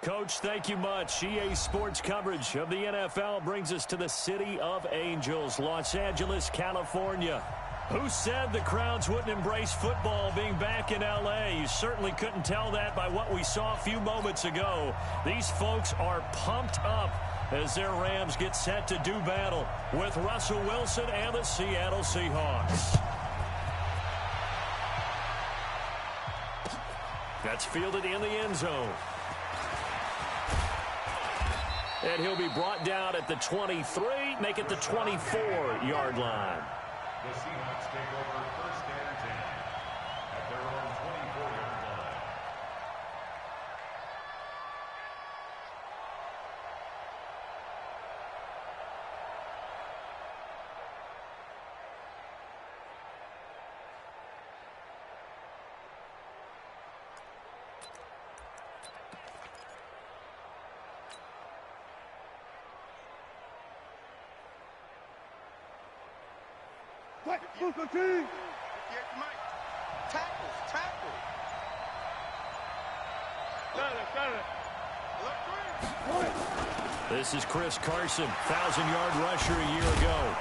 Coach, thank you much. EA Sports coverage of the NFL brings us to the City of Angels, Los Angeles, California. Who said the crowds wouldn't embrace football being back in L.A.? You certainly couldn't tell that by what we saw a few moments ago. These folks are pumped up as their Rams get set to do battle with Russell Wilson and the Seattle Seahawks. That's fielded in the end zone. And he'll be brought down at the 23, make it the 24-yard line. The Seahawks take over first and 10 at their own 24-yard line. This is Chris Carson, 1,000-yard rusher a year ago.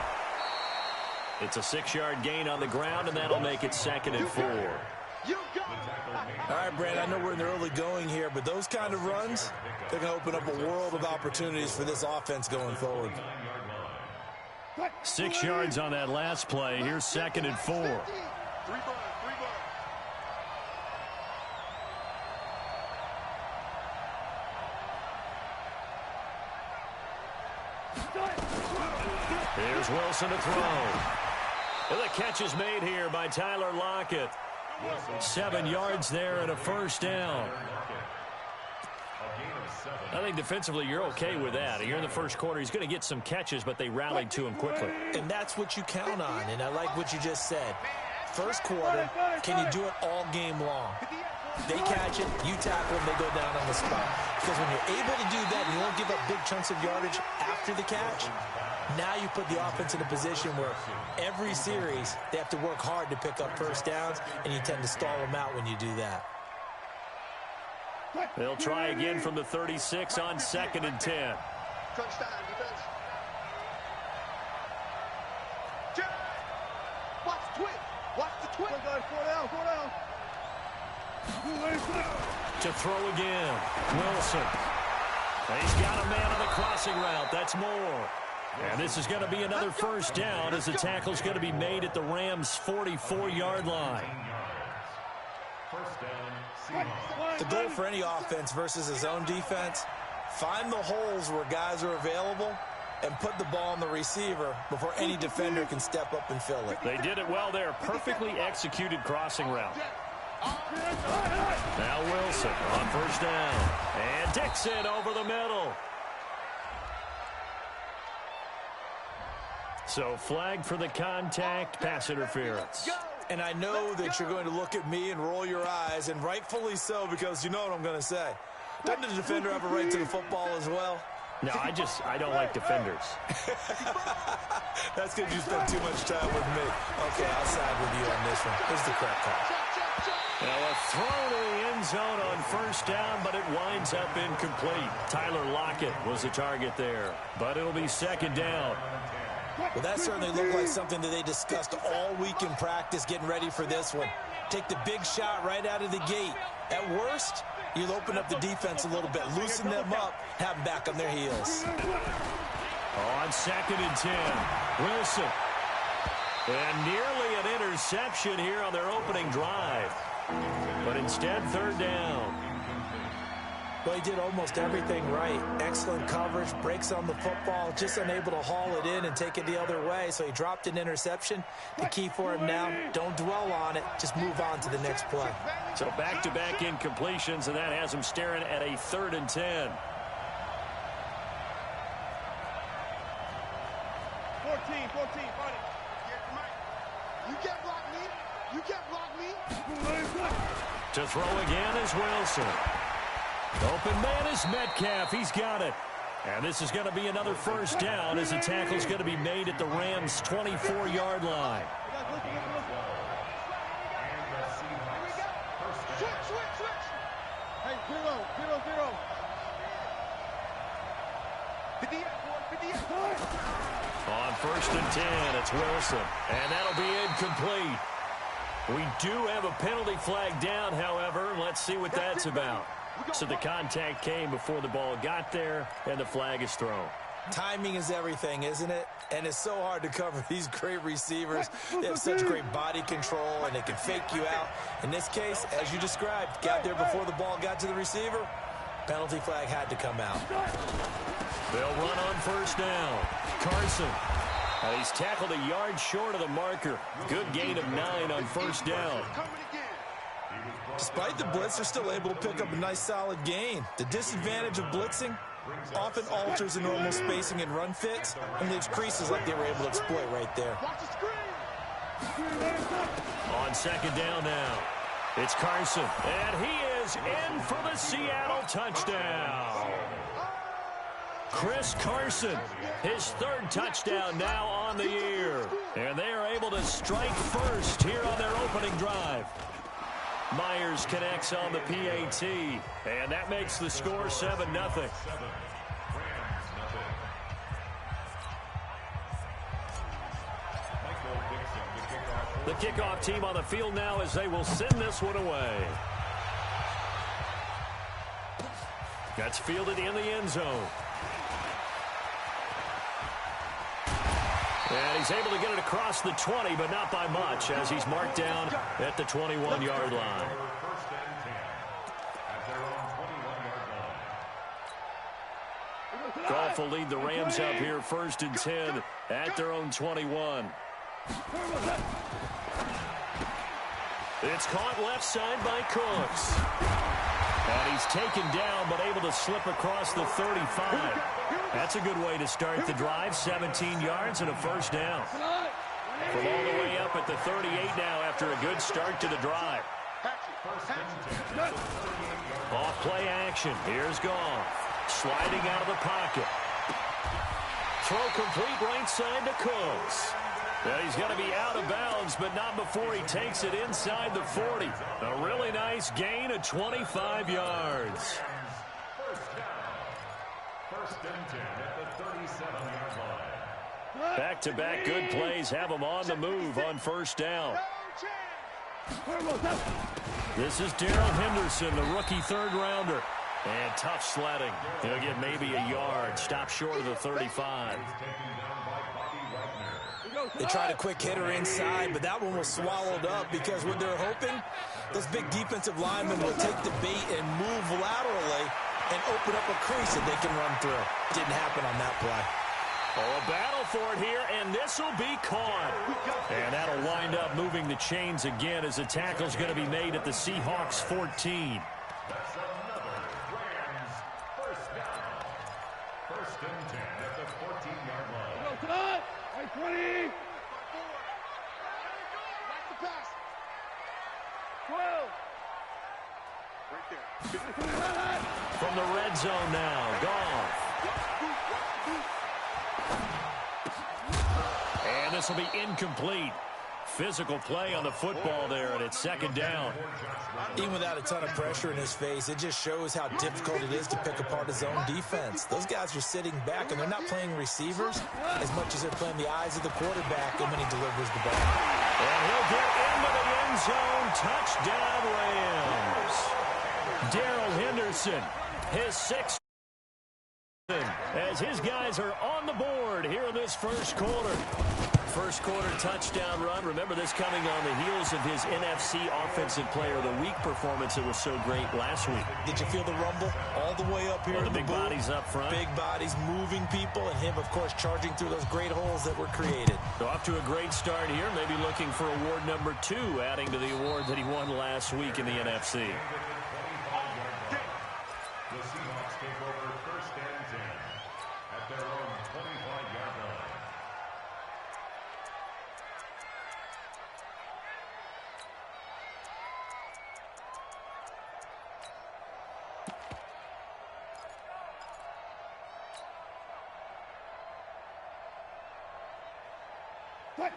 It's a 6-yard gain on the ground, and that'll make it 2nd and 4. All right, Brad, I know we're in the early going here, but those kind of runs, they're going to open up a world of opportunities for this offense going forward. 6 yards on that last play. Here's 2nd and 4. Here's Wilson to throw. And the catch is made here by Tyler Lockett. 7 yards there and a first down. I think defensively you're okay with that. Here in the first quarter, he's going to get some catches, but they rallied to him quickly. And that's what you count on, and I like what you just said. First quarter, can you do it all game long? They catch it, you tackle them, they go down on the spot. Because when you're able to do that, you won't give up big chunks of yardage after the catch. Now you put the offense in a position where every series they have to work hard to pick up first downs, and you tend to stall them out when you do that. They'll try again from the 36 on 2nd and 10. Watch the twist. Watch the twist. Go down. To throw again. Wilson. He's got a man on the crossing route. That's more. And this is going to be another first down as the tackle's going to be made at the Rams' 44-yard line. First down, Seahawks. The goal for any offense versus his own defense, find the holes where guys are available and put the ball on the receiver before any defender can step up and fill it. They did it well there. Perfectly executed crossing route. Now Wilson on first down. And Dixon over the middle. So flag for the contact, pass interference. And I know that you're going to look at me and roll your eyes, and rightfully so, because you know what I'm going to say. Doesn't the defender have a right to the football as well? No, I don't like defenders. That's because you spend too much time with me. Okay, I'll side with you on this one. Here's the correct call. Now a throw to the end zone on first down, but it winds up incomplete. Tyler Lockett was the target there, but it'll be 2nd down. Well, that certainly looked like something that they discussed all week in practice getting ready for this one. Take the big shot right out of the gate. At worst, you'll open up the defense a little bit, loosen them up, have them back on their heels. On 2nd and 10, Wilson. And nearly an interception here on their opening drive. But instead, 3rd down. Well, he did almost everything right. Excellent coverage, breaks on the football, just unable to haul it in and take it the other way. So he dropped an interception. The key for him now, don't dwell on it. Just move on to the next play. So back-to-back incompletions, and that has him staring at a 3rd and 10. 14, buddy. You can't block me. You can't block me. To throw again is Wilson. Open man is Metcalf. He's got it. And this is going to be another first down as the tackle's going to be made at the Rams' 24-yard line. Switch. Hey, 0. On 1st and 10, it's Wilson. And that'll be incomplete. We do have a penalty flag down, however. Let's see what that's about. So the contact came before the ball got there, and the flag is thrown. Timing is everything, isn't it? And it's so hard to cover these great receivers. They have such great body control, and they can fake you out. In this case, as you described, got there before the ball got to the receiver. Penalty flag had to come out. They'll run on 1st down. Carson. He's tackled a yard short of the marker. Good gain of 9 on 1st down. Despite the blitz, they're still able to pick up a nice solid gain. The disadvantage of blitzing often alters the normal spacing and run fits and leaves creases like they were able to exploit right there. On 2nd down now, it's Carson, and he is in for the Seattle touchdown. Chris Carson, his 3rd touchdown now on the year, and they are able to strike first here on their opening drive. Myers connects on the PAT, and that makes the score 7-0. The kickoff team on the field now as they will send this one away. That's fielded in the end zone. And he's able to get it across the 20, but not by much, as he's marked down at the 21-yard line. Goff will lead the Rams up here 1st and 10 at their own 21. It's caught left side by Cooks. And he's taken down, but able to slip across the 35. That's a good way to start the drive. 17 yards and a 1st down. From all the way up at the 38 now after a good start to the drive. Off play action. Here's Goff. Sliding out of the pocket. Throw complete right side to Cooks. Well, he's going to be out of bounds, but not before he takes it inside the 40. A really nice gain of 25 yards. Back-to-back good plays have him on the move on 1st down. This is Darrell Henderson, the rookie 3rd-rounder. And tough sledding. He'll get maybe a yard. Stop short of the 35. They tried a quick hitter inside, but that one was swallowed up because what they're hoping, those big defensive linemen will take the bait and move laterally and open up a crease that they can run through. Didn't happen on that play. Oh, a battle for it here, and this will be caught. And that'll wind up moving the chains again as the tackle's going to be made at the Seahawks 14. From the red zone now, Goff. And this will be incomplete. Physical play on the football there, and it's 2nd down. Even without a ton of pressure in his face, it just shows how difficult it is to pick apart his own defense. Those guys are sitting back, and they're not playing receivers as much as they're playing the eyes of the quarterback when he delivers the ball. And he'll get into the end zone. Touchdown, Rams. Darrell Henderson, his 6th. As his guys are on the board here in this 1st quarter. 1st quarter touchdown run. Remember this coming on the heels of his NFC Offensive Player of the Week performance that was so great last week. Did you feel the rumble all the way up here? The big bodies up front. Big bodies moving people, and him, of course, charging through those great holes that were created. So off to a great start here. Maybe looking for award number 2, adding to the award that he won last week in the NFC. The Seahawks take over 1st and 10 at their own 25-yard line.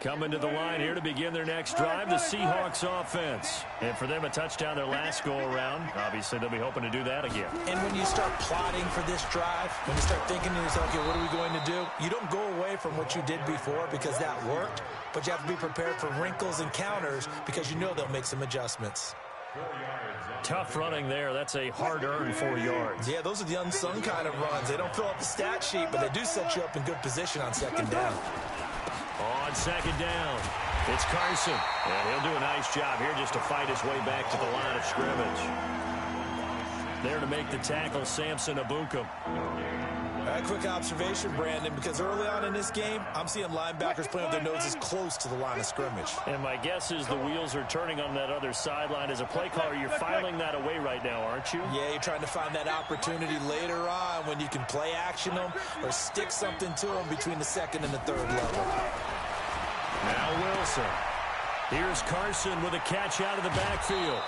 Coming to the line here to begin their next drive, the Seahawks offense. And for them, a touchdown their last go-around. Obviously, they'll be hoping to do that again. And when you start plotting for this drive, when you start thinking to yourself, okay, what are we going to do? You don't go away from what you did before because that worked, but you have to be prepared for wrinkles and counters because you know they'll make some adjustments. Tough running there. That's a hard-earned 4 yards. Yeah, those are the unsung kind of runs. They don't fill up the stat sheet, but they do set you up in good position on second down. On second down, it's Carson. And he'll do a nice job here just to fight his way back to the line of scrimmage. There to make the tackle, Samson Abukum. A quick observation, Brandon, because early on in this game, I'm seeing linebackers playing with their noses close to the line of scrimmage. And my guess is the wheels are turning on that other sideline. As a play caller, you're filing that away right now, aren't you? Yeah, you're trying to find that opportunity later on when you can play action them or stick something to them between the second and the third level. Now Wilson. Here's Carson with a catch out of the backfield.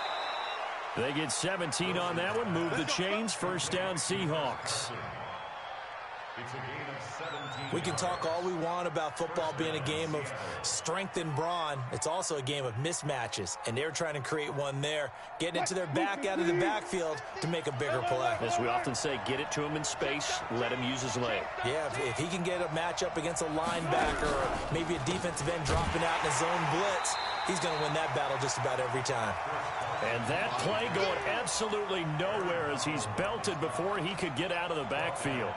They get 17 on that one. Move the chains. First down, Seahawks. It's a game of 17. We can talk all we want about football being a game of strength and brawn. It's also a game of mismatches, and they're trying to create one there, getting it to their back out of the backfield to make a bigger play. As we often say, get it to him in space, let him use his leg. Yeah, if he can get a matchup against a linebacker or maybe a defensive end dropping out in a zone blitz, he's going to win that battle just about every time. And that play going absolutely nowhere as he's belted before he could get out of the backfield.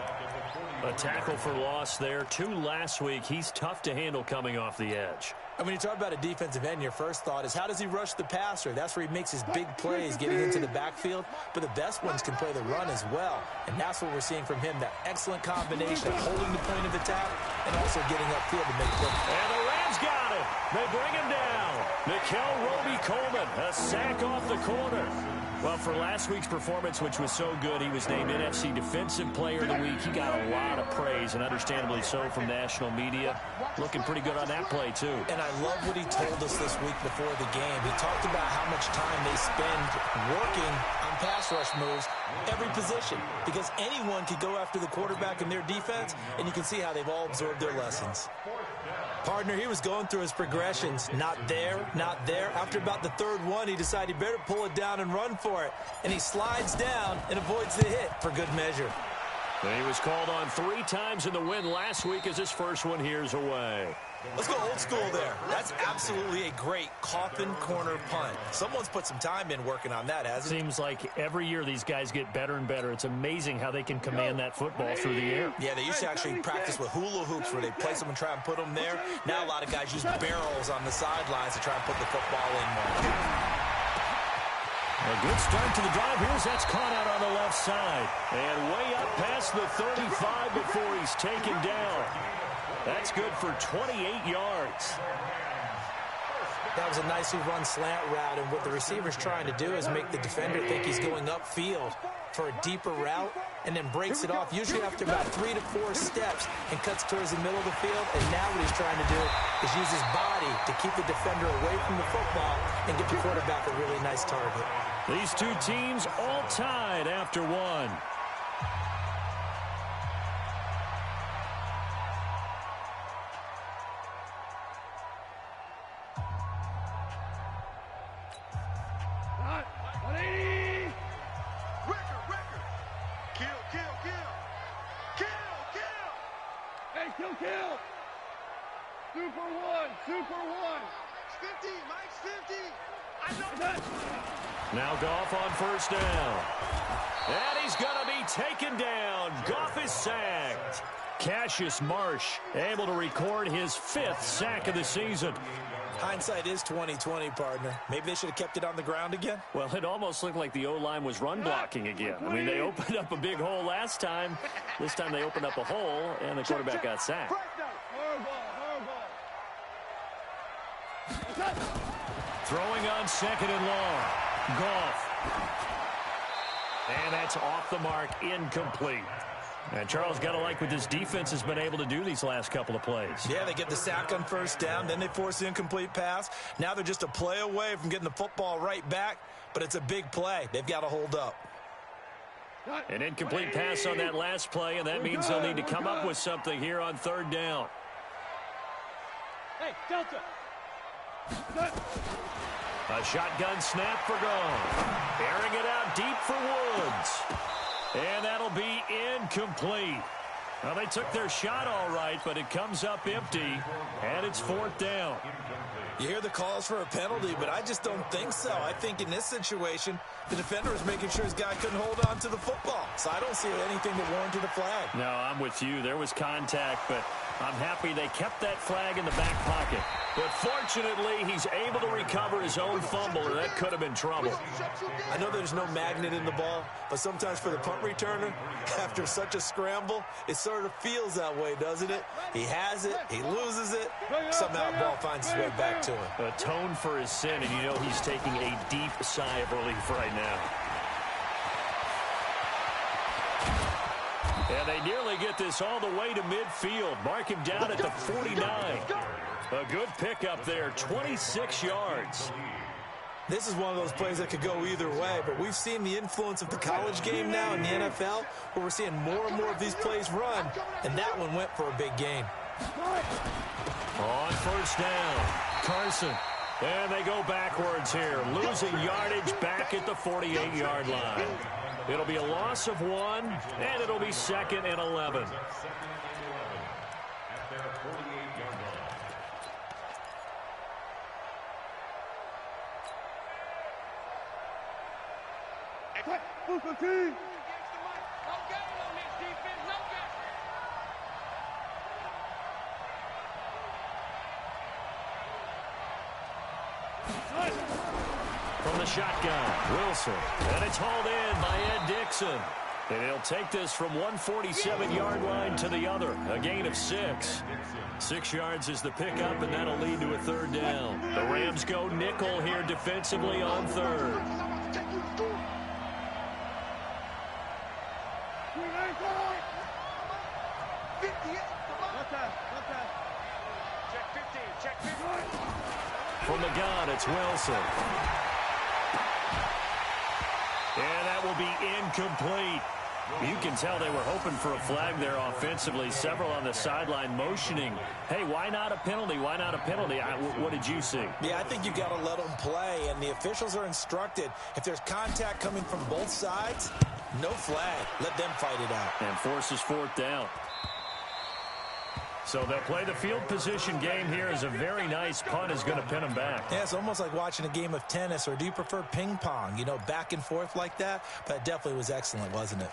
A tackle for loss there. 2 last week. He's tough to handle coming off the edge. And when you talk about a defensive end, your first thought is, how does he rush the passer? That's where he makes his big plays, getting into the backfield. But the best ones can play the run as well. And that's what we're seeing from him, that excellent combination of holding the point of attack and also getting upfield to make the play. And the Rams got it. They bring him down. Nickel Roby-Coleman, a sack off the corner. Well, for last week's performance, which was so good, he was named NFC Defensive Player of the Week. He got a lot of praise, and understandably so, from national media. Looking pretty good on that play, too. And I love what he told us this week before the game. He talked about how much time they spend working on pass rush moves, every position, because anyone could go after the quarterback in their defense, and you can see how they've all absorbed their lessons. Partner, he was going through his progressions. Not there, not there. After about the third one, he decided he better pull it down and run for it. And he slides down and avoids the hit for good measure. He was called on 3 times in the win last week as his first one here's away. Let's go old school there. That's absolutely a great coffin corner punt. Someone's put some time in working on that, hasn't it? Seems like every year these guys get better and better. It's amazing how they can command that football through the air. Yeah, they used to actually practice with hula hoops where they place them and try and put them there. Now a lot of guys use barrels on the sidelines to try and put the football in there. A good start to the drive. That's caught out on the left side. And way up past the 35 before he's taken down. That's good for 28 yards. That was a nicely run slant route, and what the receiver's trying to do is make the defender think he's going upfield for a deeper route and then breaks it off, usually after about 3 to 4 steps, and cuts towards the middle of the field. And now what he's trying to do is use his body to keep the defender away from the football and get the quarterback a really nice target. These two teams all tied after one. Kill! Super one! 50! Mike's 50! I know that! Now Goff on first down. And he's going to be taken down. Goff is sacked. Cassius Marsh able to record his 5th sack of the season. Hindsight is 20/20, partner. Maybe they should have kept it on the ground again. Well, it almost looked like the O-line was run blocking again. I mean, they opened up a big hole last time. This time they opened up a hole, and the quarterback got sacked. Throwing on second and long. Goff. And that's off the mark, incomplete. And Charles, got to like what this defense has been able to do these last couple of plays. Yeah, they get the sack on first down, then they force the incomplete pass. Now they're just a play away from getting the football right back, but it's a big play. They've got to hold up. An incomplete pass on that last play, and that means they'll need to come up with something here on third down. Hey, Delta. A shotgun snap for gone. Airing it out deep for Woods. And that'll be incomplete. Well, they took their shot all right, but it comes up empty, and it's 4th down. You hear the calls for a penalty, but I just don't think so. I think in this situation, the defender was making sure his guy couldn't hold on to the football. So I don't see anything that warranted a flag. No, I'm with you. There was contact, but I'm happy they kept that flag in the back pocket. But fortunately, he's able to recover his own fumble, or that could have been trouble. I know there's no magnet in the ball, but sometimes for the punt returner, after such a scramble, it sort of feels that way, doesn't it? He has it, he loses it, somehow the ball finds its way back to him. Atone for his sin, and you know he's taking a deep sigh of relief right now. And they nearly get this all the way to midfield. Mark him down at the 49. A good pickup there, 26 yards. This is one of those plays that could go either way, but we've seen the influence of the college game now in the NFL, where we're seeing more and more of these plays run, and that one went for a big gain. On 1st down, Carson. And they go backwards here, losing yardage back at the 48-yard line. It'll be a loss of 1, and it'll be 2nd and 11. At their 48-yard line. Move the team. From the shotgun, Wilson. And it's hauled in by Ed Dixon. And he'll take this from 147-yard line to the other. A gain of 6. 6 yards is the pickup, and that'll lead to a 3rd down. The Rams go nickel here defensively on 3rd. From the gun, it's Wilson. And that will be incomplete. You can tell they were hoping for a flag there offensively. Several on the sideline motioning, hey, why not a penalty? Why not a penalty? What did you see? Yeah, I think you've got to let them play, and the officials are instructed, if there's contact coming from both sides, no flag. Let them fight it out. And forces 4th down. So they'll play the field position game here as a very nice punt is going to pin them back. Yeah, it's almost like watching a game of tennis, or do you prefer ping pong? You know, back and forth like that? But it definitely was excellent, wasn't it?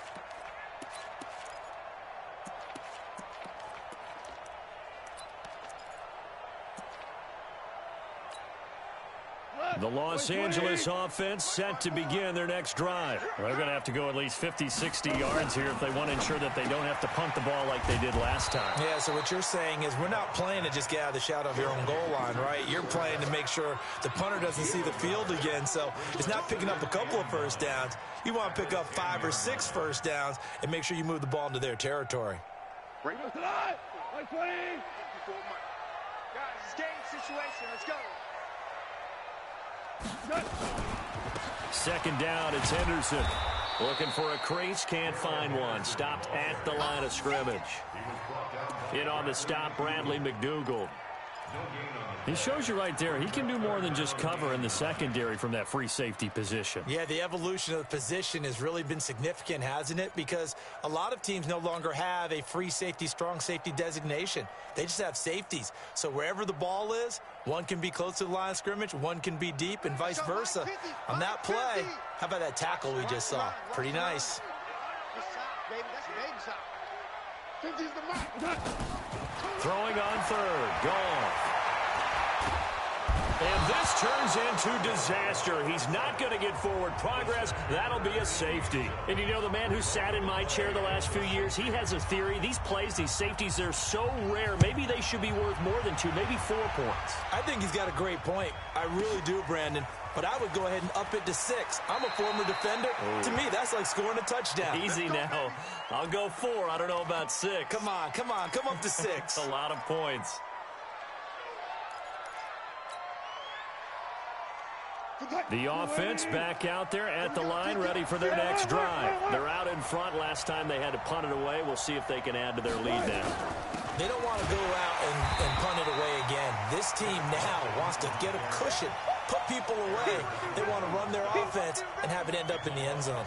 The Los Angeles offense set to begin their next drive. They're going to have to go at least 50, 60 yards here if they want to ensure that they don't have to punt the ball like they did last time. Yeah, so what you're saying is we're not playing to just get out of the shadow of your own goal line, right? You're playing to make sure the punter doesn't see the field again. So it's not picking up a couple of first downs. You want to pick up 5 or 6 first downs and make sure you move the ball into their territory. Guys, it's game situation. Let's go. 2nd down, it's Henderson. Looking for a crease, can't find one. Stopped at the line of scrimmage. In on the stop, Bradley McDougald. He shows you right there, he can do more than just cover in the secondary from that free safety position. Yeah, the evolution of the position has really been significant, hasn't it? Because a lot of teams no longer have a free safety, strong safety designation. They just have safeties. So wherever the ball is, one can be close to the line of scrimmage, one can be deep, and vice versa. On that play, how about that tackle we just saw? Pretty nice. Throwing on 3rd, Goff. And this turns into disaster. He's not going to get forward progress. That'll be a safety. And you know, the man who sat in my chair the last few years, he has a theory. These plays, these safeties, they're so rare. Maybe they should be worth more than 2, maybe 4 points. I think he's got a great point. I really do, Brandon. But I would go ahead and up it to 6. I'm a former defender. To me, that's like scoring a touchdown. Easy now. I'll go 4. I don't know about 6. Come on. Come up to 6. A lot of points. The offense back out there at the line, ready for their next drive. They're out in front. Last time they had to punt it away. We'll see if they can add to their lead now. They don't want to go out and punt it away again. This team now wants to get a cushion, put people away. They want to run their offense and have it end up in the end zone.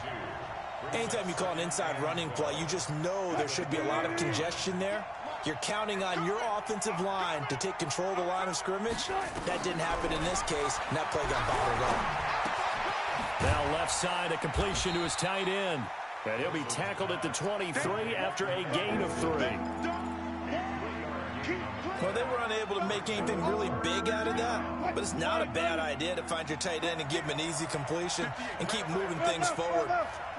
Anytime you call an inside running play, you just know there should be a lot of congestion there. You're counting on your offensive line to take control of the line of scrimmage. That didn't happen in this case, and that play got bottled up. Now left side, a completion to his tight end. And he'll be tackled at the 23 after a gain of 3. Well, they were unable to make anything really big out of that, but it's not a bad idea to find your tight end and give him an easy completion and keep moving things forward.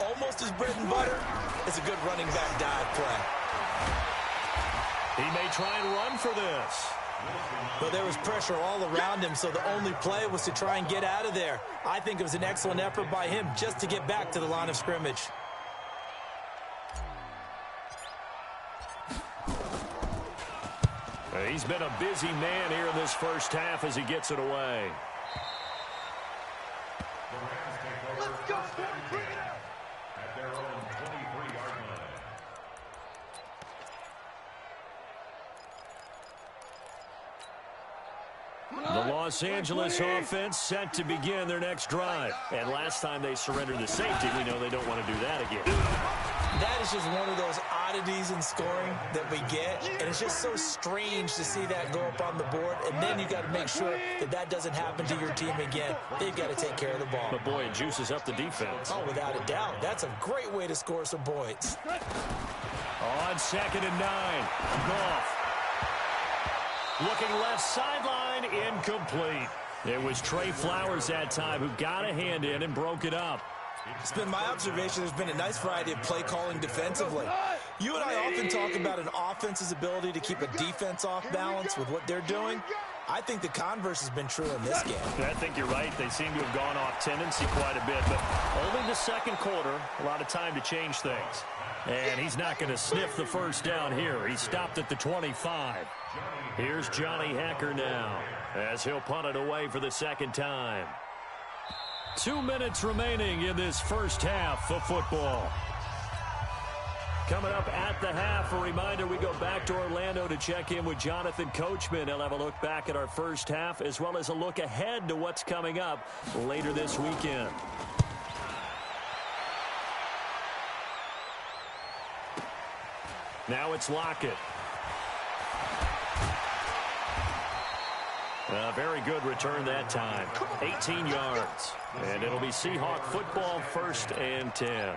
Almost his bread and butter. It's a good running back dive play. He may try and run for this. But there was pressure all around him, so the only play was to try and get out of there. I think it was an excellent effort by him just to get back to the line of scrimmage. He's been a busy man here in this first half as he gets it away. Let's go, bring it out. At their own 23-yard line. The Los Angeles offense set to begin their next drive. And last time they surrendered the safety, we know they don't want to do that again. That is just one of those oddities in scoring that we get, and it's just so strange to see that go up on the board, and then you got to make sure that that doesn't happen to your team again. They've got to take care of the ball. But boy, it juices up the defense. Oh, without a doubt. That's a great way to score some points. On 2nd and 9, Goff. Looking left sideline, incomplete. It was Trey Flowers that time who got a hand in and broke it up. It's been my observation there's been a nice variety of play calling defensively. You and I often talk about an offense's ability to keep a defense off balance with what they're doing. I think the converse has been true in this game. I think you're right. They seem to have gone off tendency quite a bit, but only the second quarter, a lot of time to change things. And he's not going to sniff the first down here. He stopped at the 25. Here's Johnny Hacker now as he'll punt it away for the second time. 2 minutes remaining in this first half of football. Coming up at the half, a reminder we go back to Orlando to check in with Jonathan Coachman. He'll have a look back at our first half as well as a look ahead to what's coming up later this weekend. Now it's Lockett. A very good return that time. 18 yards. And it'll be Seahawk football, 1st and 10.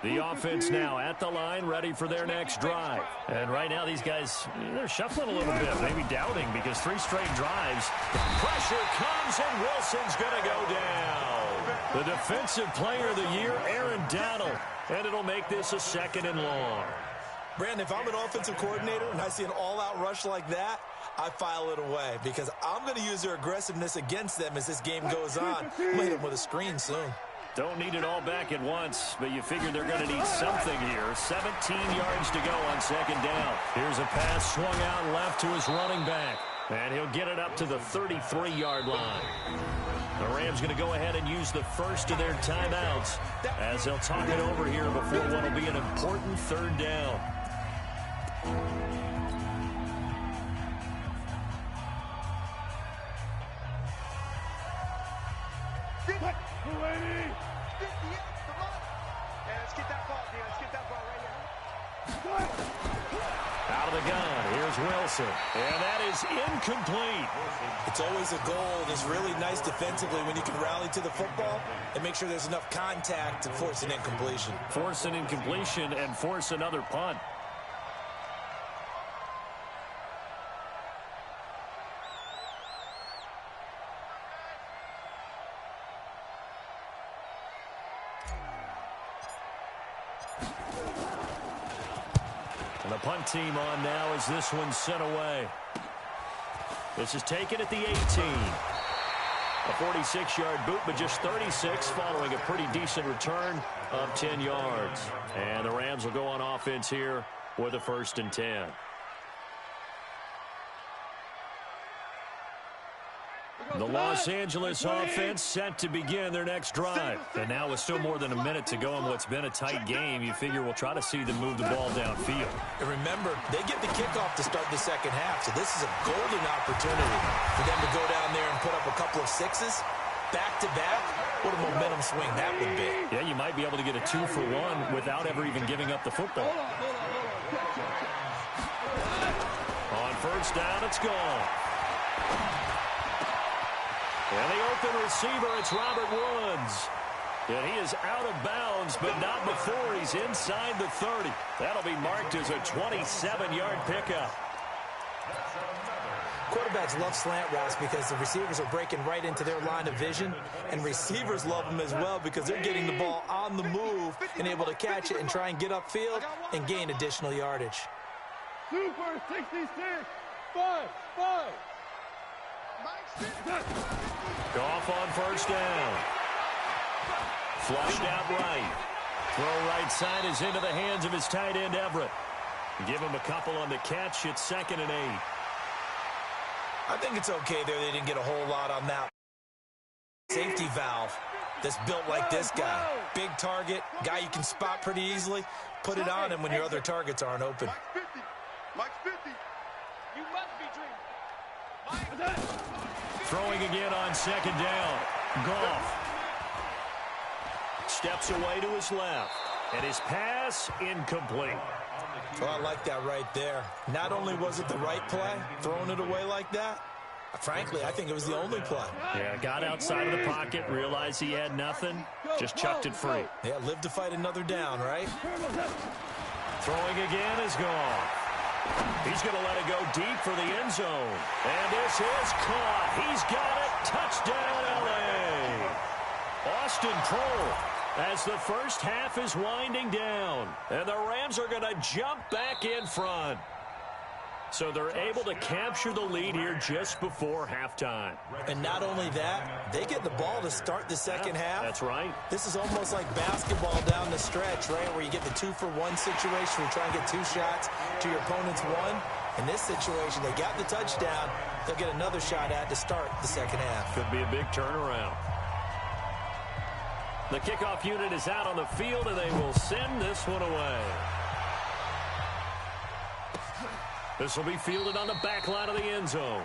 The offense now at the line, ready for their next drive. And right now these guys, they're shuffling a little bit, maybe doubting because 3 straight drives. Pressure comes and Wilson's going to go down. The defensive player of the year, Aaron Donald. And it'll make this a 2nd and long. Brandon, if I'm an offensive coordinator and I see an all-out rush like that, I file it away because I'm going to use their aggressiveness against them as this game goes on. I'm going to hit them with a screen soon. Don't need it all back at once, but you figure they're going to need something here. 17 yards to go on 2nd down. Here's a pass swung out left to his running back. And he'll get it up to the 33-yard line. The Rams going to go ahead and use the first of their timeouts as they'll talk it over here before what will be an important 3rd down. Let's get that ball, Let's get that ball right here. Out of the gun, here's Wilson. And that is incomplete. It's always a goal, and it's really nice defensively when you can rally to the football and make sure there's enough contact to force an incompletion. Force an incompletion and force another punt. And the punt team on now as this one's sent away. This is taken at the 18. A 46-yard boot, but just 36 following a pretty decent return of 10 yards. And the Rams will go on offense here with a 1st and 10. The Los Angeles offense set to begin their next drive. And now with still more than a minute to go in what's been a tight game, you figure we'll try to see them move the ball downfield. And remember, they get the kickoff to start the second half, so this is a golden opportunity for them to go down there and put up a couple of sixes back-to-back. What a momentum swing that would be. Yeah, you might be able to get a 2-for-1 without ever even giving up the football. On first down, it's gone. And the open receiver, it's Robert Woods. And he is out of bounds, but not before he's inside the 30. That'll be marked as a 27-yard pickup. Quarterbacks love slant routes because the receivers are breaking right into their line of vision, and receivers love them as well because they're getting the ball on the move and able to catch it and try and get upfield and gain additional yardage. Super 66. 5. Goff on first down. Flushed out right. Throw right side is into the hands of his tight end, Everett. Give him a couple on the catch. It's 2nd and 8. I think it's okay there. They didn't get a whole lot on that safety valve that's built like this guy. Big target, guy you can spot pretty easily. Put it on him when your other targets aren't open. Mike's 50. You must be dreaming. Throwing again on 2nd down. Goff steps away to his left. And his pass incomplete. Well, I like that right there. Not only was it the right play, throwing it away like that, frankly, I think it was the only play. Yeah, got outside of the pocket, realized he had nothing, just chucked it free. Yeah, live to fight another down, right? Throwing again is gone. He's going to let it go deep for the end zone. And this is caught. He's got it. Touchdown, L.A. Austin Proehl, as the first half is winding down. And the Rams are going to jump back in front. So they're able to capture the lead here just before halftime. And not only that, they get the ball to start the second half. That's right. This is almost like basketball down the stretch, right, where you get the 2-for-1 situation where you try and get 2 shots to your opponent's 1. In this situation, they got the touchdown. They'll get another shot at to start the second half. Could be a big turnaround. The kickoff unit is out on the field, and they will send this one away. This will be fielded on the back line of the end zone.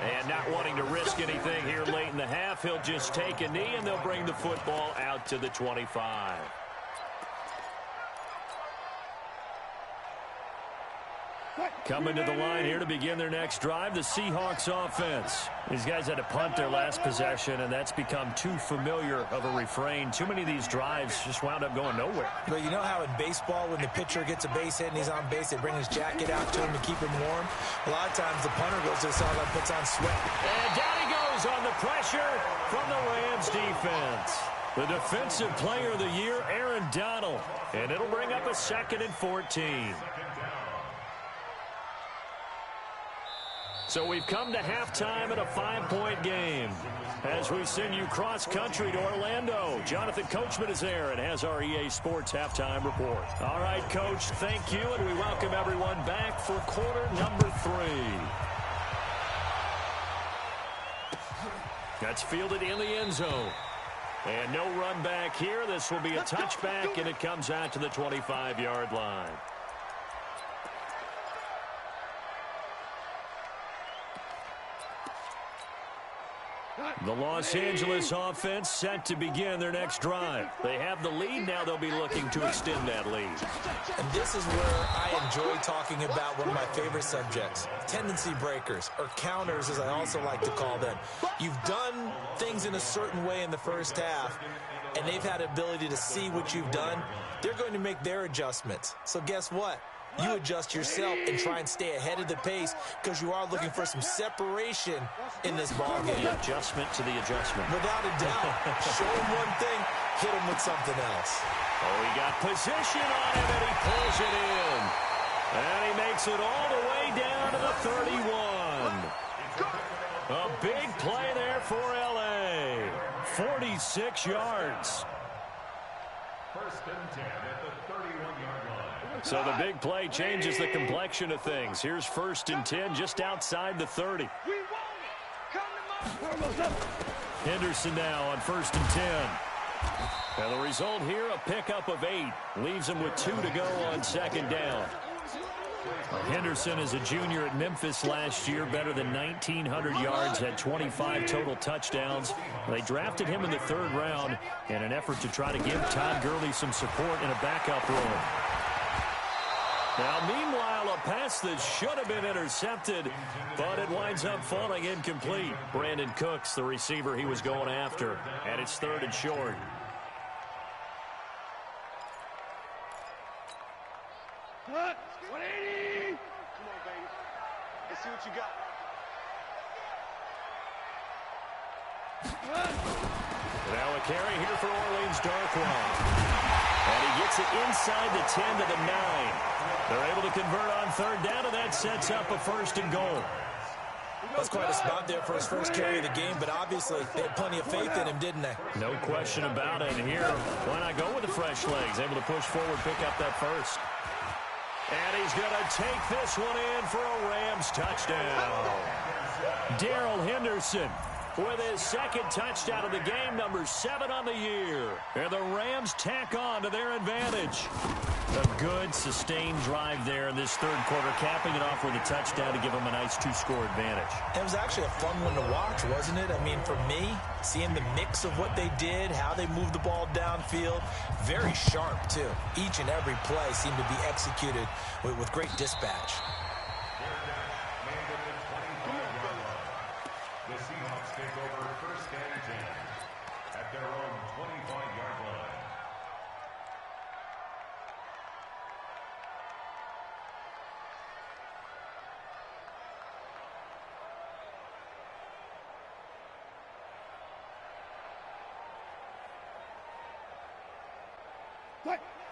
And not wanting to risk anything here late in the half, he'll just take a knee, and they'll bring the football out to the 25. Coming to the line here to begin their next drive, the Seahawks offense. These guys had to punt their last possession, and that's become too familiar of a refrain. Too many of these drives just wound up going nowhere. But you know how in baseball, when the pitcher gets a base hit and he's on base, they bring his jacket out to him to keep him warm? A lot of times the punter goes to the sideline, puts on sweat. And down he goes on the pressure from the Rams defense. The defensive player of the year, Aaron Donald. And it'll bring up a 2nd and 14. So we've come to halftime in a 5-point game. As we send you cross-country to Orlando, Jonathan Coachman is there and has our EA Sports halftime report. All right, Coach, thank you, and we welcome everyone back for quarter number 3. That's fielded in the end zone. And no run back here. This will be a touchback, and it comes out to the 25-yard line. The Los Angeles offense set to begin their next drive. They have the lead. Now they'll be looking to extend that lead. And this is where I enjoy talking about one of my favorite subjects, tendency breakers, or counters as I also like to call them. You've done things in a certain way in the first half, and they've had the ability to see what you've done. They're going to make their adjustments. So guess what? You adjust yourself and try and stay ahead of the pace because you are looking for some separation in this ballgame. The adjustment to the adjustment. Without a doubt. Show him one thing, hit him with something else. Oh, he got position on him, and he pulls it in. And he makes it all the way down to the 31. A big play there for L.A. 46 yards. 1st and 10 at the 31-yard line. So the big play changes the complexion of things. Here's 1st and 10 just outside the 30. Henderson now on 1st and 10. And the result here, a pickup of 8. Leaves him with 2 to go on 2nd down. Henderson is a junior at Memphis last year, better than 1,900 yards, had 25 total touchdowns. They drafted him in the 3rd round in an effort to try to give Todd Gurley some support in a backup role. Now, meanwhile, a pass that should have been intercepted, but it winds up falling incomplete. Brandon Cooks, the receiver he was going after, and it's 3rd and short. What? 180! Come on, baby. Let's see what you got. Now a carry here for Orleans Darkwa. And he gets it inside the 10 to the 9. They're able to convert on 3rd down, and that sets up a 1st and goal. That's quite a spot there for his first carry of the game, but obviously they had plenty of faith in him, didn't they? No question about it. And here, why not go with the fresh legs? Able to push forward, pick up that 1st. And he's going to take this one in for a Rams touchdown. Darrell Henderson with his 2nd touchdown of the game, number 7 on the year. And the Rams tack on to their advantage. A good, sustained drive there in this 3rd quarter, capping it off with a touchdown to give them a nice 2-score advantage. It was actually a fun one to watch, wasn't it? I mean, for me, seeing the mix of what they did, how they moved the ball downfield, very sharp, too. Each and every play seemed to be executed with great dispatch. The Seahawks take over 1st and 10 at their own 25-yard line.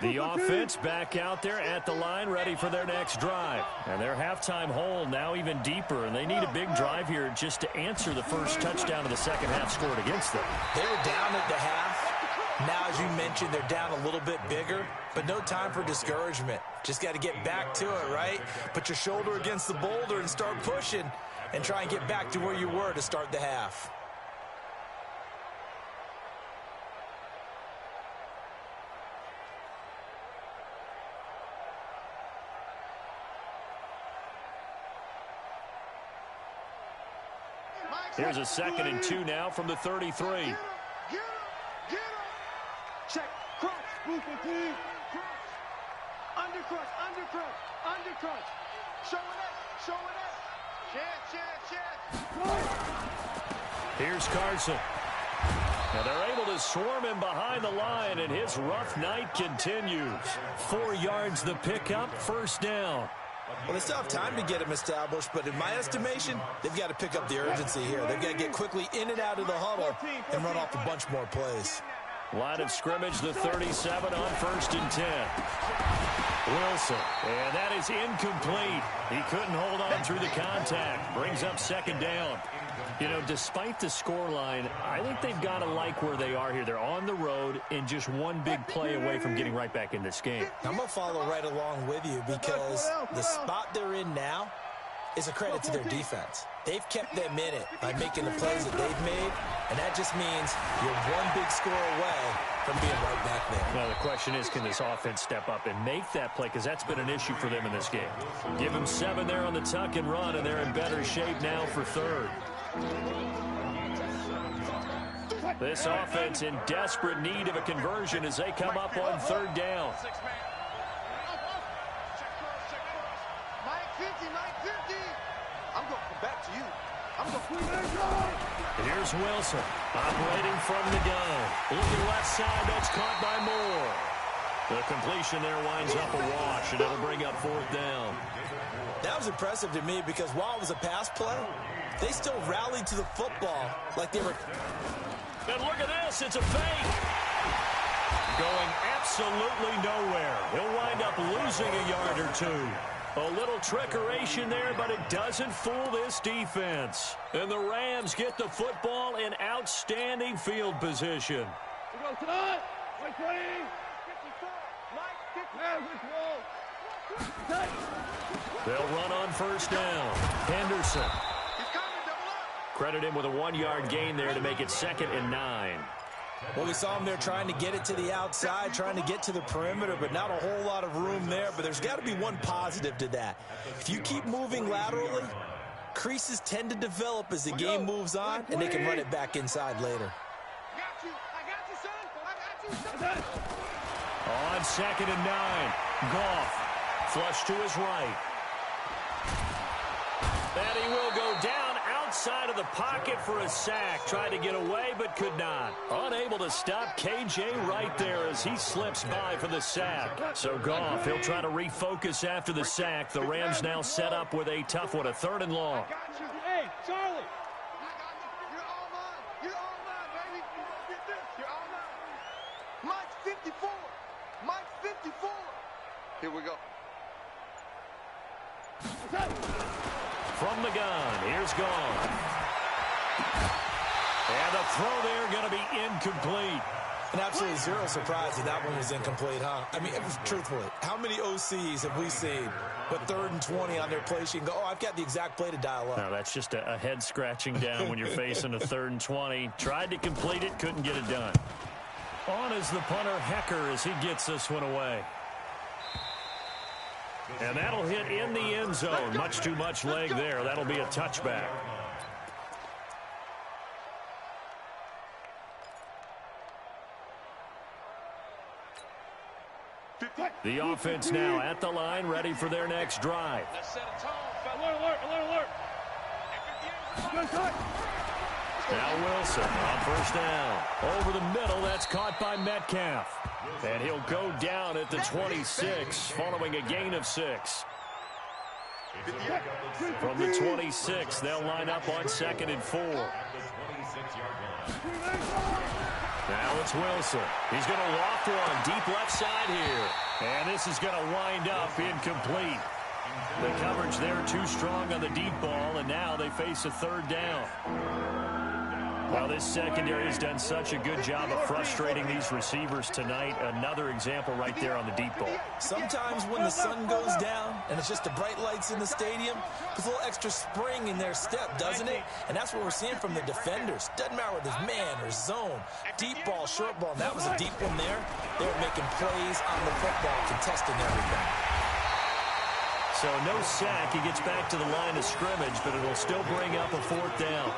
The offense back out there at the line, ready for their next drive. And their halftime hole now even deeper, and they need a big drive here just to answer the first touchdown of the 2nd half scored against them. They were down at the half. Now, as you mentioned, they're down a little bit bigger, but no time for discouragement. Just got to get back to it, right? Put your shoulder against the boulder and start pushing and try and get back to where you were to start the half. Here's a 2nd and 2 now from the 33. Get him! Check. Cross. Move the team. Cross. Undercross. Show it up. Chance. Here's Carson. Now they're able to swarm him behind the line, and his rough night continues. 4 yards the pickup, 1st down. Well, they still have time to get him established, but in my estimation, they've got to pick up the urgency here. They've got to get quickly in and out of the huddle and run off a bunch more plays. Line of scrimmage, the 37 on 1st and 10. Wilson, and that is incomplete. He couldn't hold on through the contact. Brings up 2nd down. You know, despite the scoreline, I think they've got to like where they are here. They're on the road and just one big play away from getting right back in this game. I'm going to follow right along with you because the spot they're in now is a credit to their defense. They've kept them in it by making the plays that they've made, and that just means you're one big score away from being right back there. Now, the question is, can this offense step up and make that play? Because that's been an issue for them in this game. Give them 7 there on the tuck and run, and they're in better shape now for 3rd. This offense in desperate need of a conversion as they come up on 3rd down. I'm going to come back to you. I'm going to put it. Here's Wilson operating from the gun. Looking left side, that's caught by Moore. The completion there winds up a wash, and it'll bring up 4th down. That was impressive to me because while it was a pass play, they still rallied to the football like they were. And look at this, it's a fake. Going absolutely nowhere. He'll wind up losing a yard or 2. A little trickeration there, but it doesn't fool this defense. And the Rams get the football in outstanding field position. We go tonight. Mike 20. 54. Mike 50. They'll run on 1st down. Henderson. He's coming, double up. Credit him with a 1-yard gain there to make it 2nd and 9. Well, we saw him there trying to get it to the outside, trying to get to the perimeter, but not a whole lot of room there. But there's got to be one positive to that. If you keep moving laterally, creases tend to develop as the game moves on, and they can run it back inside later. On 2nd and 9, Goff flush to his right. And he will go down outside of the pocket for a sack. Tried to get away, but could not. Unable to stop KJ right there as he slips by for the sack. So Goff, he'll try to refocus after the sack. The Rams now set up with a tough one, a 3rd and long. Hey, Charlie. You're all mine. You're all mine, baby. Get this. You're all mine. Mike's 54. Mike's 54. Here we go. From the gun, here's Goff. And the throw there going to be incomplete. And absolutely zero surprise that one was incomplete, huh? I mean, truthfully, how many OCs have we seen with 3rd and 20 on their play sheet and go, oh, I've got the exact play to dial up? No, that's just a head scratching down when you're facing a 3rd and 20. Tried to complete it, couldn't get it done. On is the punter, Hecker, as he gets this one away. And that'll hit in the end zone. Much too much leg there. That'll be a touchback. The offense now at the line, ready for their next drive. Let's set a tone. Alert, alert, alert. Now Wilson on 1st down. Over the middle, that's caught by Metcalf. And he'll go down at the 26, following a gain of 6. From the 26, they'll line up on 2nd and 4. Now it's Wilson. He's going to loft one deep left side here. And this is going to wind up incomplete. The coverage there too strong on the deep ball, and now they face a 3rd down. Well, this secondary has done such a good job of frustrating these receivers tonight. Another example right there on the deep ball. Sometimes when the sun goes down and it's just the bright lights in the stadium, there's a little extra spring in their step, doesn't it? And that's what we're seeing from the defenders. Doesn't matter whether it's man or zone, deep ball, short ball. And that was a deep one there. They were making plays on the football, contesting everything. So no sack. He gets back to the line of scrimmage, but it'll still bring up a 4th down.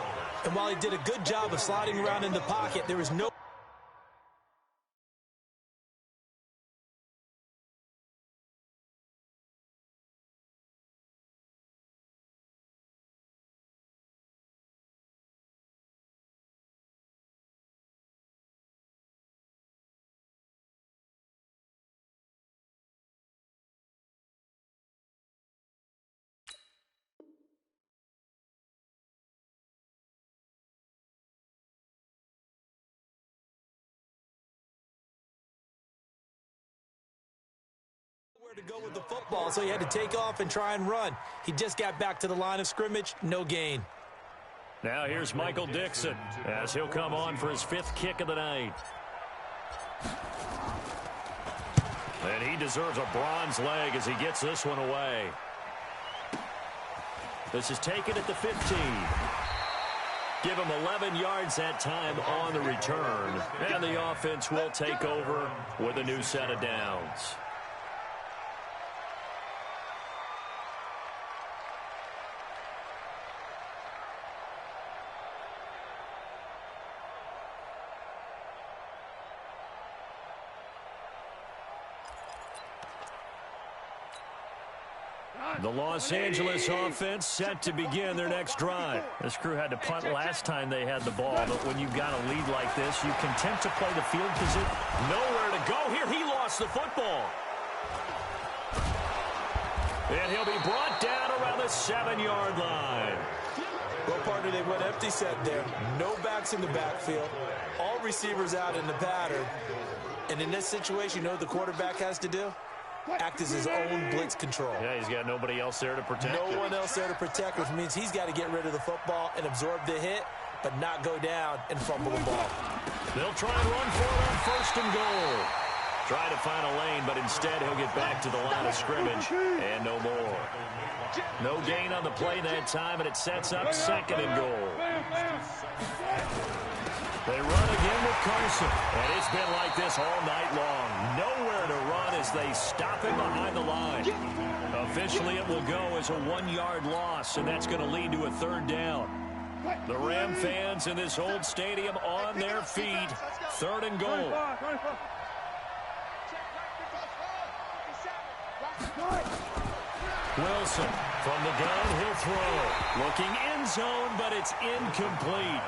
And while he did a good job of sliding around in the pocket, there was no... to go with the football, so he had to take off and try and run. He just got back to the line of scrimmage, no gain. Now here's Michael Dixon as he'll come on for his 5th kick of the night. And he deserves a bronze leg as he gets this one away. This is taken at the 15. Give him 11 yards that time on the return. And the offense will take over with a new set of downs. The Los Angeles offense set to begin their next drive. This crew had to punt last time they had the ball, but when you've got a lead like this, you content to play the field position. Nowhere to go here. He lost the football. And he'll be brought down around the 7-yard line. Well, partner, they went empty set there. No backs in the backfield. All receivers out in the pattern. And in this situation, you know what the quarterback has to do? Act as his own blitz control. Yeah, he's got nobody else there to protect. No one else there to protect, which means he's got to get rid of the football and absorb the hit, but not go down and fumble the ball. They'll try and run for it on 1st and goal. Try to find a lane, but instead he'll get back to the line of scrimmage and no more. No gain on the play that time, and it sets up 2nd and goal. They run again with Carson, and it's been like this all night long. Nowhere to run as they stop him behind the line. Officially, it will go as a 1-yard loss, and that's going to lead to a 3rd down. The Ram fans in this old stadium on their feet. 3rd and goal. Wilson from the gun, he'll throw. Looking end zone, but it's incomplete.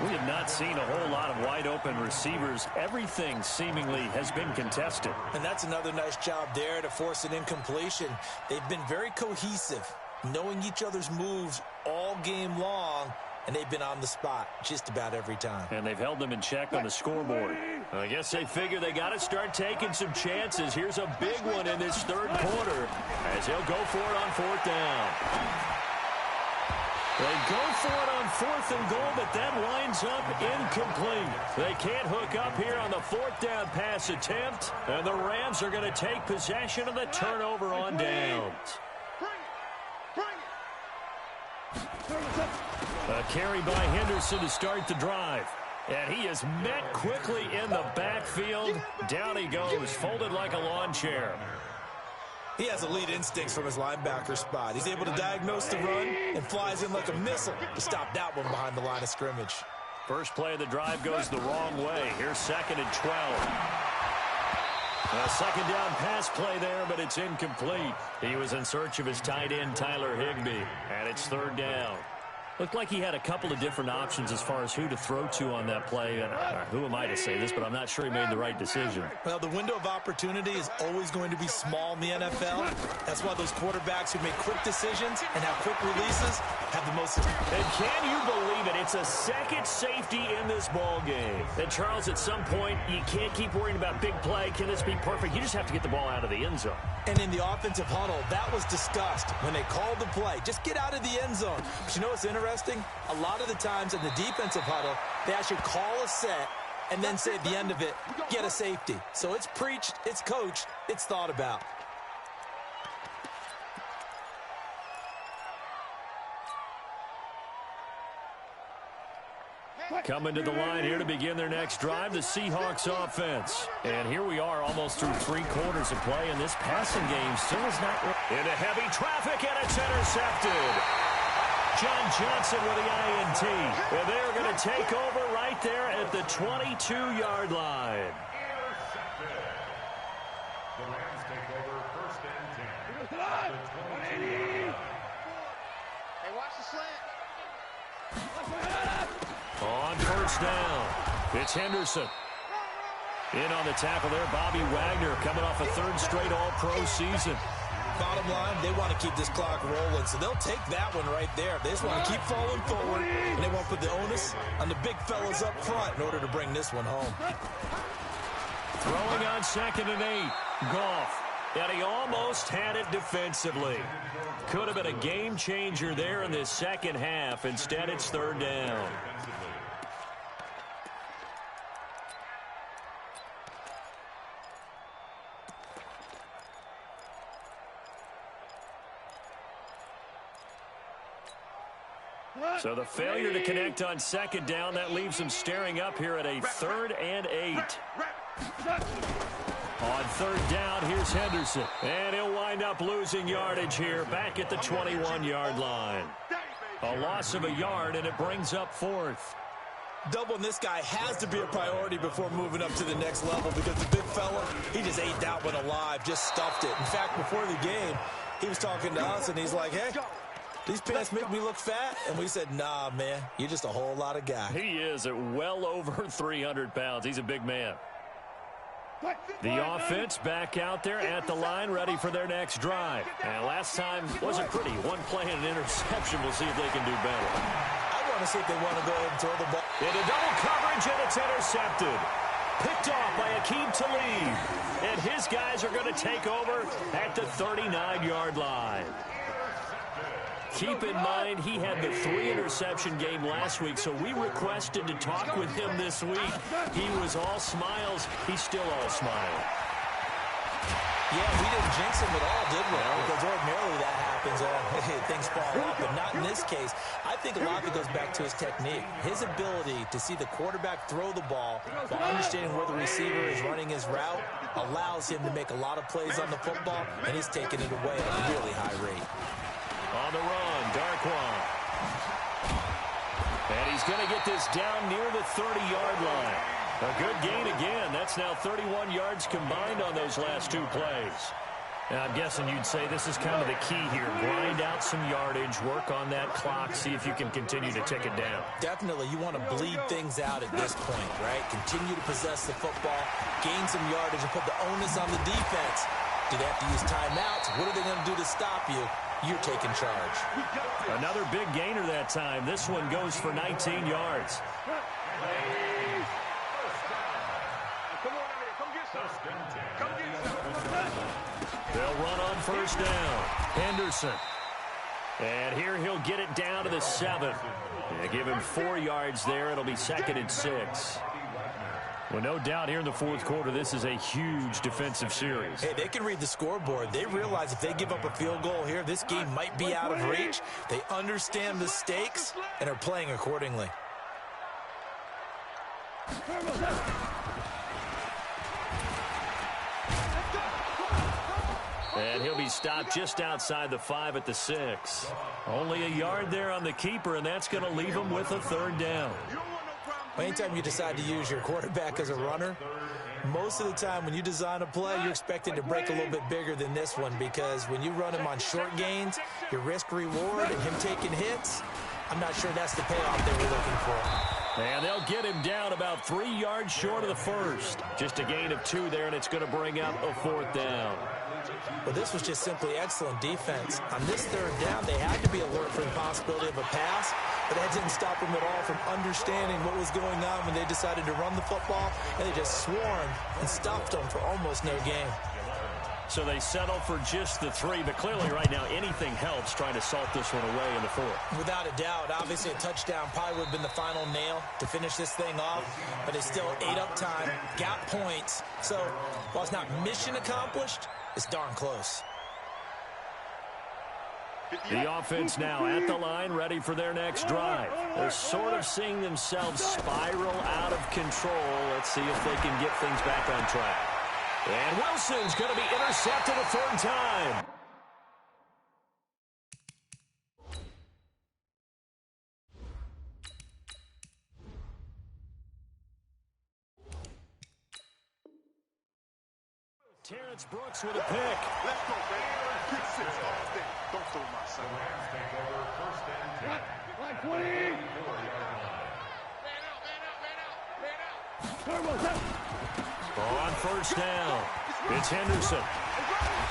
We have not seen a whole lot of wide-open receivers. Everything seemingly has been contested. And that's another nice job there to force an incompletion. They've been very cohesive, knowing each other's moves all game long, and they've been on the spot just about every time. And they've held them in check on the scoreboard. I guess they figure they got to start taking some chances. Here's a big one in this 3rd quarter as he'll go for it on 4th down. They go for it on 4th and goal, but that winds up incomplete. They can't hook up here on the 4th down pass attempt, and the Rams are going to take possession of the turnover on downs. A carry by Henderson to start the drive. And he is met quickly in the backfield. Down he goes, folded like a lawn chair. He has elite instincts from his linebacker spot. He's able to diagnose the run and flies in like a missile to stop that one behind the line of scrimmage. First play of the drive goes the wrong way. Here's 2nd and 12. A 2nd down pass play there, but it's incomplete. He was in search of his tight end, Tyler Higbee, and it's 3rd down. Looked like he had a couple of different options as far as who to throw to on that play. And who am I to say this, but I'm not sure he made the right decision. Well, the window of opportunity is always going to be small in the NFL. That's why those quarterbacks who make quick decisions and have quick releases have the most. And can you believe it? It's a 2nd safety in this ball game. And, Charles, at some point, you can't keep worrying about big play. Can this be perfect? You just have to get the ball out of the end zone. And in the offensive huddle, that was discussed when they called the play. Just get out of the end zone. But you know what's interesting? A lot of the times in the defensive huddle, they actually call a set and then say at the end of it, get a safety. So it's preached, it's coached, it's thought about. Coming to the line here to begin their next drive, the Seahawks offense. And here we are almost through 3 quarters of play, and this passing game still is not into heavy traffic, and it's intercepted. John Johnson with the INT. And they're going to take over right there at the 22-yard line. Intercepted. The Rams take over 1st and 10. At the 22. Hey, watch the slant. On 1st down, it's Henderson. In on the tackle there, Bobby Wagner coming off a 3rd straight All-Pro season. Bottom line, they want to keep this clock rolling, so they'll take that one right there. They just want to keep falling forward, and they want to put the onus on the big fellas up front in order to bring this one home. Throwing on 2nd and 8, Goff. And he almost had it defensively. Could have been a game changer there in this 2nd half. Instead, it's 3rd down. So the failure to connect on 2nd down, that leaves him staring up here at a 3rd and 8. On 3rd down, here's Henderson. And he'll wind up losing yardage here back at the 21-yard line. A loss of a yard, and it brings up 4th. Doubling this guy has to be a priority before moving up to the next level because the big fella, he just ate that one alive, just stuffed it. In fact, before the game, he was talking to us, and he's like, hey, these pants make me look fat. And we said, nah, man, you're just a whole lot of guy. He is at well over 300 pounds. He's a big man. The offense back out there at the line, ready for their next drive. And last time wasn't pretty. One play and an interception. We'll see if they can do better. I want to see if they want to go ahead and throw the ball. Into double coverage, and it's intercepted. Picked off by Akeem Talib. And his guys are going to take over at the 39-yard line. Keep in mind, he had the 3-interception game last week, so we requested to talk with him this week. He was all smiles. He's still all smile. Yeah, we didn't jinx him at all, did we? Because ordinarily that happens. Things fall off, but not in this case. I think a lot of it goes back to his technique. His ability to see the quarterback throw the ball while understanding where the receiver is running his route allows him to make a lot of plays on the football, and he's taking it away at a really high rate. On the run, Darkwan. And he's going to get this down near the 30-yard line. A good gain again. That's now 31 yards combined on those last two plays. Now, I'm guessing you'd say this is kind of the key here. Grind out some yardage, work on that clock, see if you can continue to tick it down. Definitely. You want to bleed things out at this point, right? Continue to possess the football, gain some yardage, and put the onus on the defense. Do they have to use timeouts? What are they going to do to stop you? You're taking charge. Another big gainer that time. This one goes for 19 yards. They'll run on first down. Henderson. And here he'll get it down to the 7. They give him 4 yards there. It'll be 2nd and 6. Well, no doubt here in the fourth quarter, this is a huge defensive series. Hey, they can read the scoreboard. They realize if they give up a field goal here, this game might be out of reach. They understand the stakes and are playing accordingly. And he'll be stopped just outside the 5 at the 6. Only a yard there on the keeper, and that's going to leave him with a 3rd down. Anytime you decide to use your quarterback as a runner, most of the time when you design a play, you're expecting to break a little bit bigger than this one, because when you run him on short gains, your risk-reward and him taking hits, I'm not sure that's the payoff they were looking for. And they'll get him down about 3 yards short of the 1st. Just a gain of 2 there, and it's going to bring up a 4th down. Well, this was just simply excellent defense. On this 3rd down, they had to be alert for the possibility of a pass, but that didn't stop them at all from understanding what was going on when they decided to run the football, and they just swarmed and stopped them for almost no gain. So they settle for just the 3, but clearly right now anything helps trying to salt this one away in the 4th. Without a doubt, obviously a touchdown probably would have been the final nail to finish this thing off, but it's still ate up time, got points. So while it's not mission accomplished, it's darn close. The offense now at the line, ready for their next drive. They're sort of seeing themselves spiral out of control. Let's see if they can get things back on track. And Wilson's going to be intercepted a 3rd time. Terrence Brooks with a pick. Let's go, baby. Pick 6 all day. Don't throw my son. The Rams take over 1st and 10. Like 20. On first down, it's Henderson.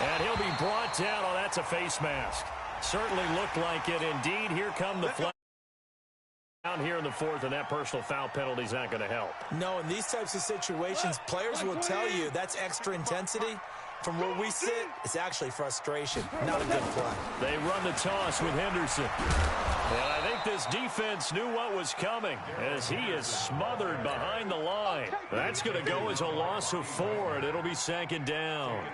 And he'll be brought down. Oh, that's a face mask. Certainly looked like it. Indeed, here come the flag. Down here in the 4th, and that personal foul penalty is not going to help. No, in these types of situations, players will tell you that's extra intensity. From where we sit, it's actually frustration, not a good play. They run the toss with Henderson. And I think this defense knew what was coming as he is smothered behind the line. That's going to go as a loss of 4, and it'll be 2nd down.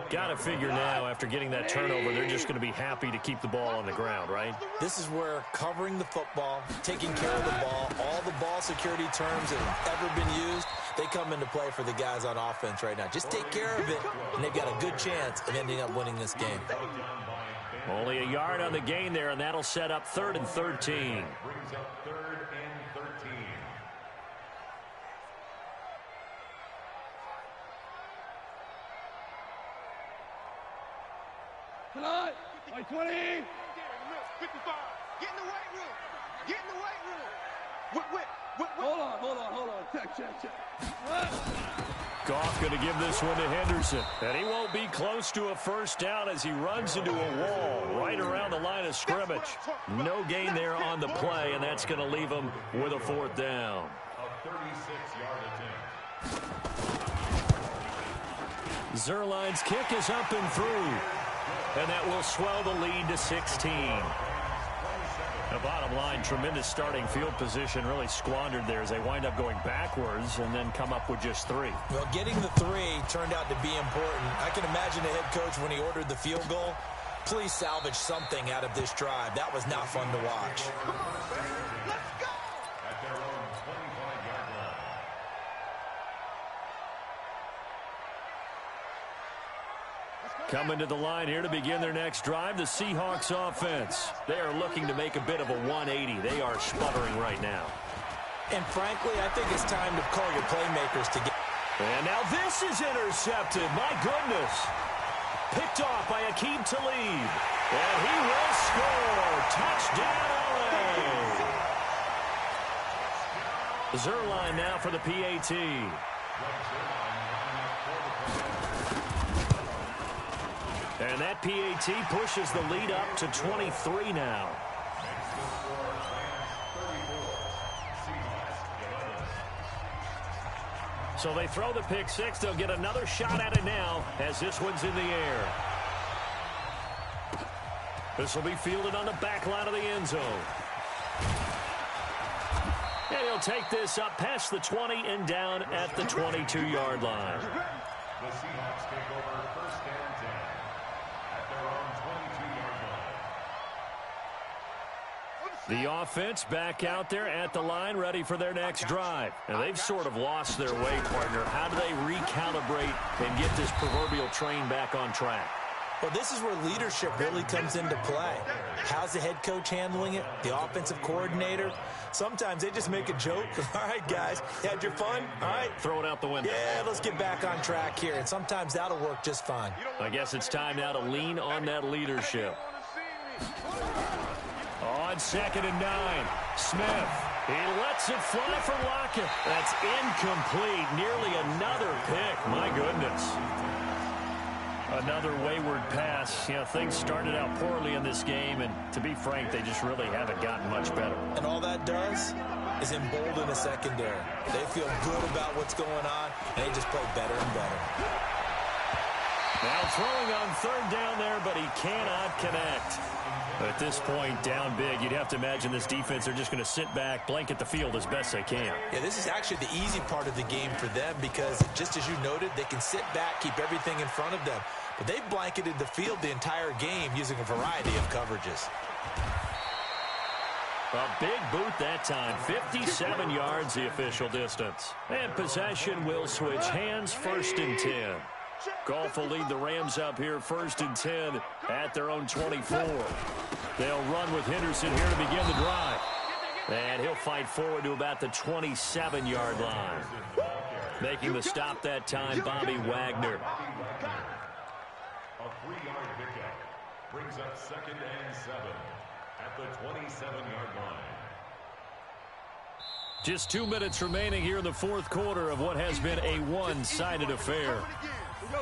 Got to figure now, after getting that turnover, they're just going to be happy to keep the ball on the ground, right? This is where covering the football, taking care of the ball, all the ball security terms that have ever been used, they come into play for the guys on offense right now. Just take care of it, and they've got a good chance of ending up winning this game. Only a yard on the gain there, and that'll set up 3rd and 13. Brings up 3rd and 13. Tonight, like 20. 55. Get in the weight room. Get in the weight room. Whip. Hold on. Check. Goff going to give this one to Henderson. And he won't be close to a 1st down as he runs into a wall right around the line of scrimmage. No gain there on the play, and that's going to leave him with a 4th down. A 36-yard attempt. Zerline's kick is up and through. and that will swell the lead to 16. The bottom line, tremendous starting field position, really squandered there as they wind up going backwards and then come up with just 3. Well, getting the 3 turned out to be important. I can imagine the head coach when he ordered the field goal. Please salvage something out of this drive. That was not fun to watch. Let's go! At their own 25-yard line. Coming to the line here to begin their next drive, the Seahawks offense. They are looking to make a bit of a 180. They are sputtering right now. And frankly, I think it's time to call your playmakers to get. And now this is intercepted. My goodness. Picked off by Aqib Talib. And he will score. Touchdown, LA. Zerline now for the PAT. And that PAT pushes the lead up to 23 now. So they throw the pick 6. They'll get another shot at it now as this one's in the air. This will be fielded on the back line of the end zone. And he'll take this up past the 20 and down at the 22-yard line. The Seahawks take over first and 10 at their own 22-yard line. The offense back out there at the line, ready for their next drive. And they've sort of lost their way, partner. How do they recalibrate and get this proverbial train back on track? Well, this is where leadership really comes into play. How's the head coach handling it? The offensive coordinator? Sometimes they just make a joke. All right, guys, you had your fun? All right. Throw it out the window. Yeah, let's get back on track here. And sometimes that'll work just fine. I guess it's time now to lean on that leadership. On 2nd and 9, Smith. He lets it fly for Lockett. That's incomplete. Nearly another pick. My goodness. Another wayward pass. You know, things started out poorly in this game, and to be frank, they just really haven't gotten much better. And all that does is embolden the secondary. They feel good about what's going on, and they just play better and better. Now throwing on 3rd down there, but he cannot connect. At this point, down big, you'd have to imagine this defense are just going to sit back, blanket the field as best they can. Yeah, this is actually the easy part of the game for them because, just as you noted, they can sit back, keep everything in front of them. But they've blanketed the field the entire game using a variety of coverages. A big boot that time. 57 yards the official distance. And possession will switch hands, 1st and 10. Goff will lead the Rams up here 1st and 10 at their own 24. They'll run with Henderson here to begin the drive. And he'll fight forward to about the 27-yard line. Making the stop that time, Bobby Wagner. A 3-yard pickup brings up 2nd and 7 at the 27-yard line. Just 2 minutes remaining here in the 4th quarter of what has been a one-sided affair.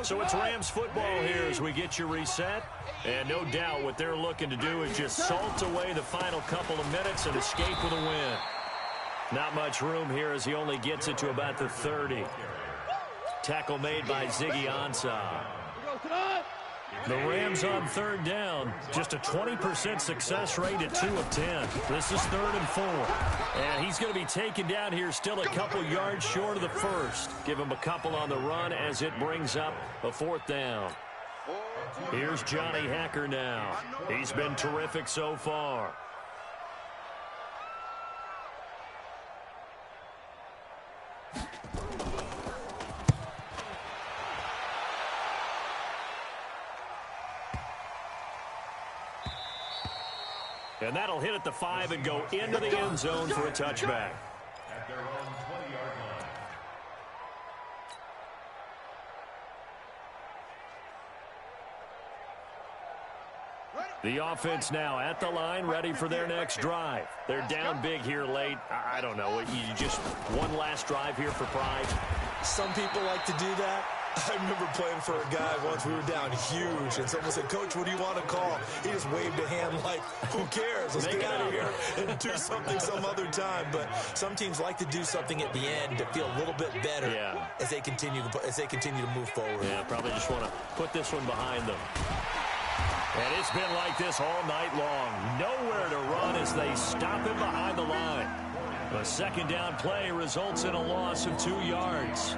So it's Rams football here as we get you reset. And no doubt what they're looking to do is just salt away the final couple of minutes and escape with a win. Not much room here as he only gets it to about the 30. Tackle made by Ziggy Ansah. The Rams on 3rd down. Just a 20% success rate at 2 of 10. This is 3rd and 4. And he's going to be taken down here still a couple yards short of the 1st. Give him a couple on the run as it brings up a 4th down. Here's Johnny Hacker now. He's been terrific so far. And that'll hit at the 5 and go into the end zone for a touchback. At their own 20-yard line. The offense now at the line, ready for their next drive. They're down big here late. I don't know. You just one last drive here for pride. Some people like to do that. I remember playing for a guy once. We were down huge, and someone said, "Coach, what do you want to call?" He just waved a hand like, "Who cares? Let's get out of here and do something some other time." But some teams like to do something at the end to feel a little bit better as they continue to move forward. Yeah, probably just want to put this one behind them. And it's been like this all night long. Nowhere to run as they stop him behind the line. A second down play results in a loss of 2 yards.